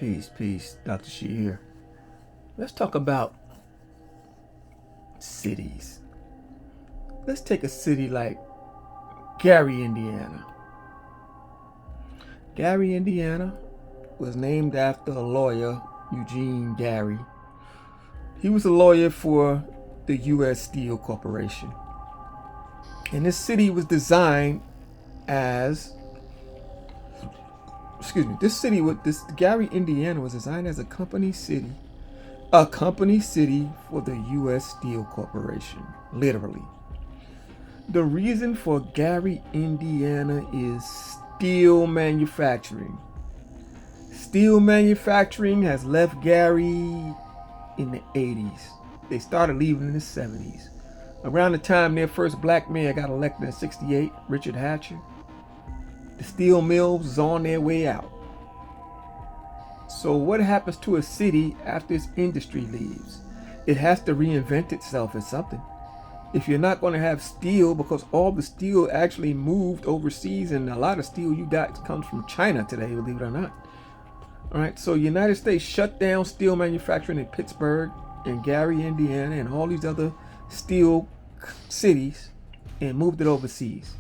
Peace. Dr. Shi here. Let's talk about cities. Let's take a city like Gary, Indiana. Gary, Indiana was named after a lawyer, Eugene Gary. He was a lawyer for the U.S. Steel Corporation. And this city was designed as Gary, Indiana was designed as a company city for the U.S. Steel Corporation, literally. The reason for Gary, Indiana is steel manufacturing. Steel manufacturing has left Gary in the 80s. They started leaving in the 70s. Around the time their first black mayor got elected in 68, Richard Hatcher, the steel mills was on their way out. So what happens to a city after its industry leaves? It has to reinvent itself as something. If you're not going to have steel, because all the steel actually moved overseas, and a lot of steel you got comes from China today, believe it or not. All right, so United States shut down steel manufacturing in Pittsburgh and Gary, Indiana, and all these other steel cities and moved it overseas.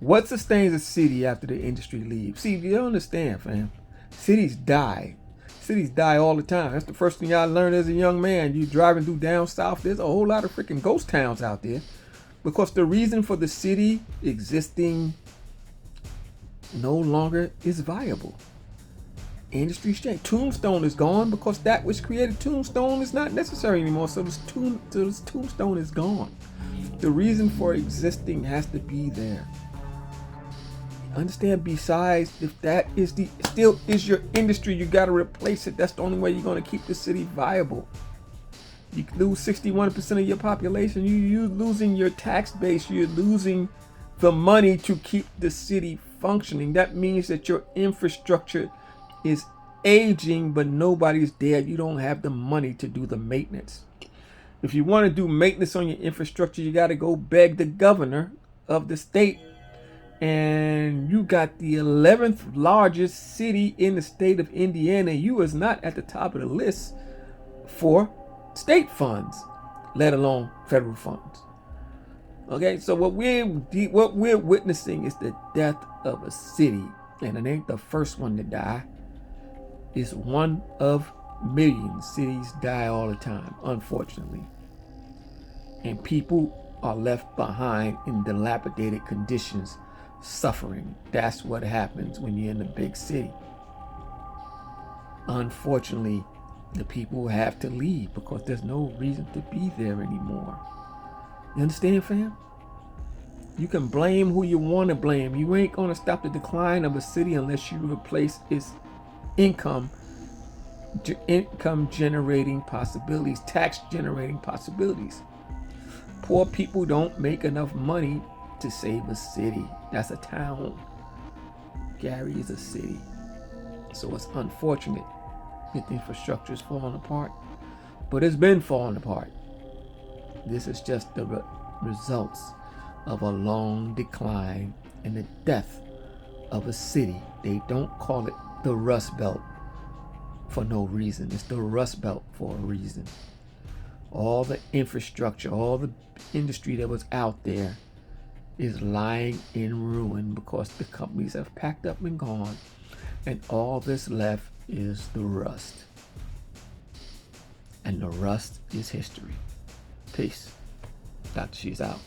What sustains a city after the industry leaves? See, you don't understand, fam. Cities die. Cities die all the time. That's the first thing I learned as a young man. You driving through down south, there's a whole lot of freaking ghost towns out there. Because the reason for the city existing no longer is viable. Industry change. Tombstone is gone because that which created Tombstone is not necessary anymore. So this Tombstone is gone. The reason for existing has to be there. Understand, besides, if that is still is your industry, you got to replace it. That's the only way you're going to keep the city viable. You lose 61% of your population, you're losing your tax base, you're losing the money to keep the city functioning. That means that your infrastructure is aging, but nobody's there. You don't have the money to do the maintenance. If you want to do maintenance on your infrastructure, you got to go beg the governor of the state. And you got the 11th largest city in the state of Indiana. You is not at the top of the list for state funds, let alone federal funds. Okay, so what we're witnessing is the death of a city, and it ain't the first one to die. It's one of millions. Cities die all the time, unfortunately, and people are left behind in dilapidated conditions, suffering. That's what happens when you're in a big city. Unfortunately, the people have to leave because there's no reason to be there anymore. You understand, fam? You can blame who you want to blame. You ain't going to stop the decline of a city unless you replace its income generating possibilities, tax generating possibilities. Poor people don't make enough money to save a city. That's a town. Gary is a city. So it's unfortunate that the infrastructure is falling apart, but it's been falling apart. This is just the results of a long decline and the death of a city. They don't call it the Rust Belt for no reason. It's the Rust Belt for a reason. All the infrastructure, all the industry that was out there is lying in ruin because the companies have packed up and gone, and all that's left is the rust. And the rust is history. Peace. Dr. She's out.